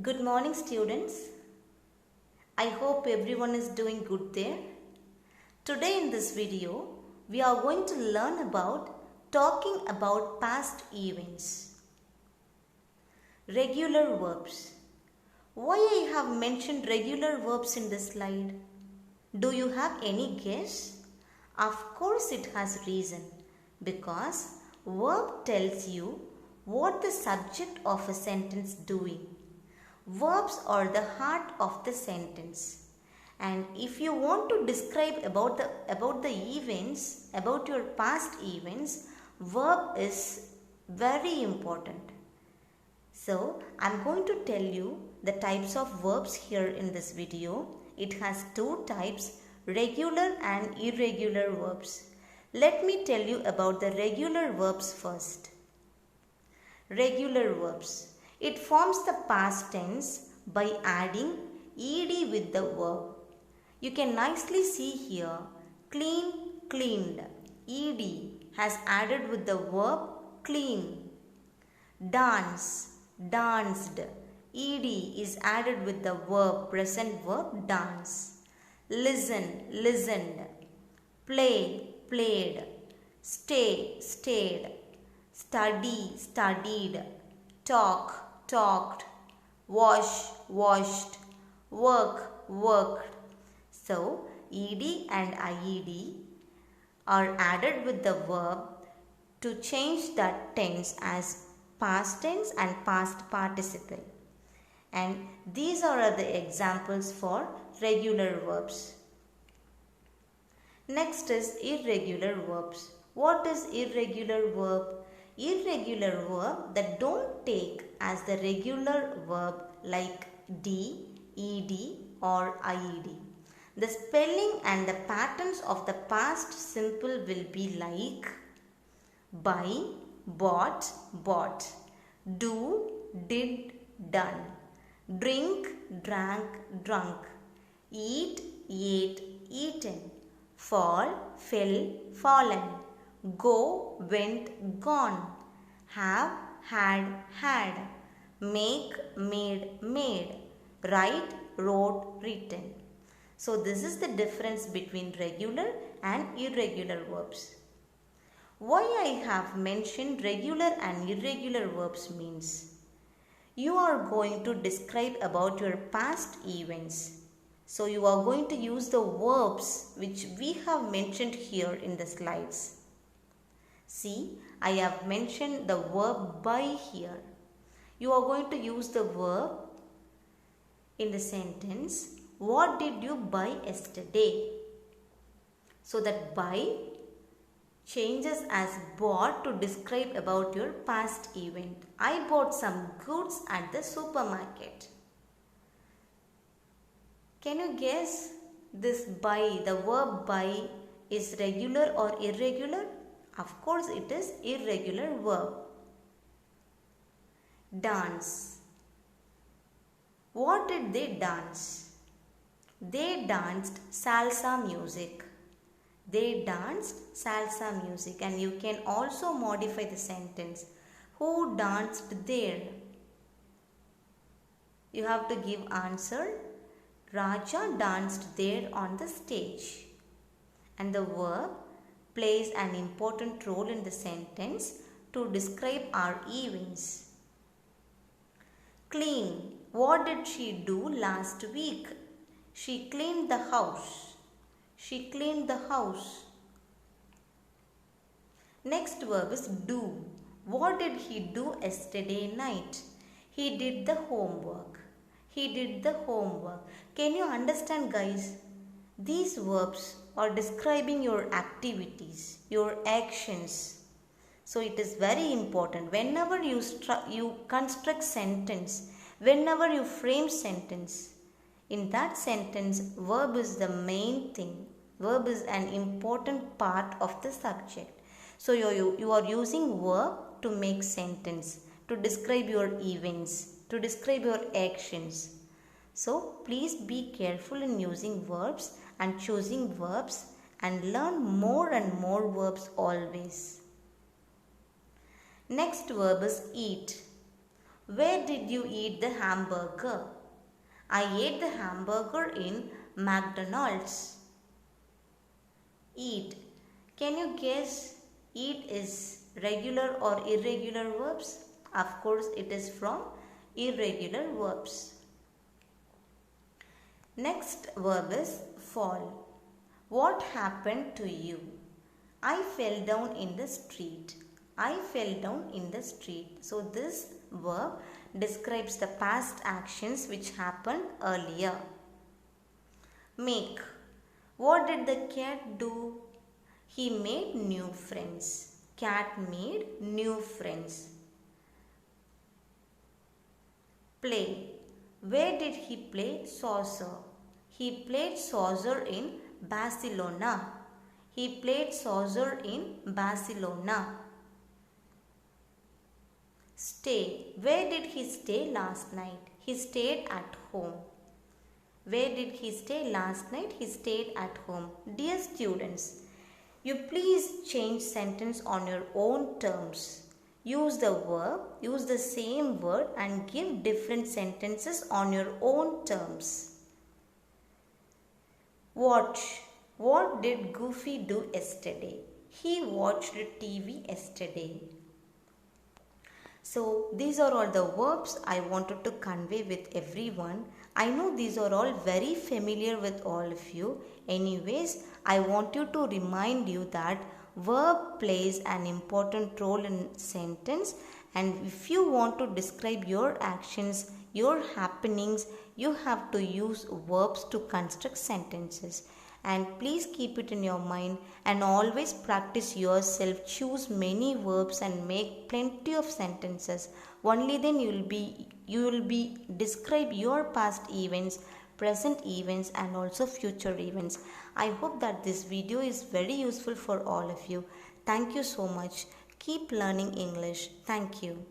Good morning, students. I hope everyone is doing good there. Today in this video, we are going to learn about talking about past events. Regular verbs. Why I have mentioned regular verbs in this slide? Do you have any guess? Of course it has reason, because verb tells you what the subject of a sentence doing. Verbs are the heart of the sentence, and if you want to describe about the events, about your past events, verb is very important. So I am going to tell you the types of verbs here in this video. It has two types, regular and irregular verbs. Let me tell you about the regular verbs first. Regular verbs. It forms the past tense by adding ed with the verb. You can nicely see here, clean, cleaned. Ed has added with the verb clean. Dance, danced. Ed is added with the verb, present verb dance. Listen, listened. Play, played. Stay, stayed. Study, studied. Talk, talked. Wash, washed. Work, worked. So, ed and ied are added with the verb to change that tense as past tense and past participle. And these are the examples for regular verbs. Next is irregular verbs. What is irregular verb? Irregular verb that don't take as the regular verb like d, ed or ied. The spelling and the patterns of the past simple will be like buy, bought, bought, do, did, done, drink, drank, drunk, eat, ate, eaten, fall, fell, fallen, go, went, gone, have, had, had, make, made, made, write, wrote, written. So this is the difference between regular and irregular verbs. Why I have mentioned regular and irregular verbs means you are going to describe about your past events. So you are going to use the verbs which we have mentioned here in the slides. See, I have mentioned the verb buy here. You are going to use the verb in the sentence, what did you buy yesterday? So that buy changes as bought to describe about your past event. I bought some goods at the supermarket. Can you guess this buy, the verb buy is regular or irregular? Of course it is irregular verb. Dance. What did they dance? They danced salsa music. They danced salsa music, and you can also modify the sentence. Who danced there? You have to give answer. Raja danced there on the stage. And the verb plays an important role in the sentence to describe our events. Clean. What did she do last week? She cleaned the house. She cleaned the house. Next verb is do. What did he do yesterday night? He did the homework. He did the homework. Can you understand, guys? These verbs are describing your activities, your actions. So it is very important. Whenever you construct sentence, whenever you frame sentence, in that sentence, verb is the main thing. Verb is an important part of the subject. So you are using verb to make sentence, to describe your events, to describe your actions. So please be careful in using verbs and choosing verbs, and learn more and more verbs always. Next verb is eat. Where did you eat the hamburger? I ate the hamburger in McDonald's. Eat. Can you guess eat is regular or irregular verbs? Of course, it is from irregular verbs. Next verb is fall. What happened to you? I fell down in the street. I fell down in the street. So this verb describes the past actions which happened earlier. Make. What did the cat do? He made new friends. Cat made new friends. Play. Where did he play soccer? He played soccer in Barcelona. He played soccer in Barcelona. Stay. Where did he stay last night? He stayed at home. Where did he stay last night? He stayed at home. Dear students, you please change sentence on your own terms. Use the verb, use the same word and give different sentences on your own terms. Watch. What did Goofy do yesterday? He watched TV yesterday. So these are all the verbs I wanted to convey with everyone. I know these are all very familiar with all of you. Anyways, I want you to remind you that verb plays an important role in sentence, and if you want to describe your actions, your happenings, you have to use verbs to construct sentences. And please keep it in your mind and always practice yourself. Choose many verbs and make plenty of sentences. Only then you will be describe your past events, present events and also future events. I hope that this video is very useful for all of you. Thank you so much. Keep learning English. Thank you.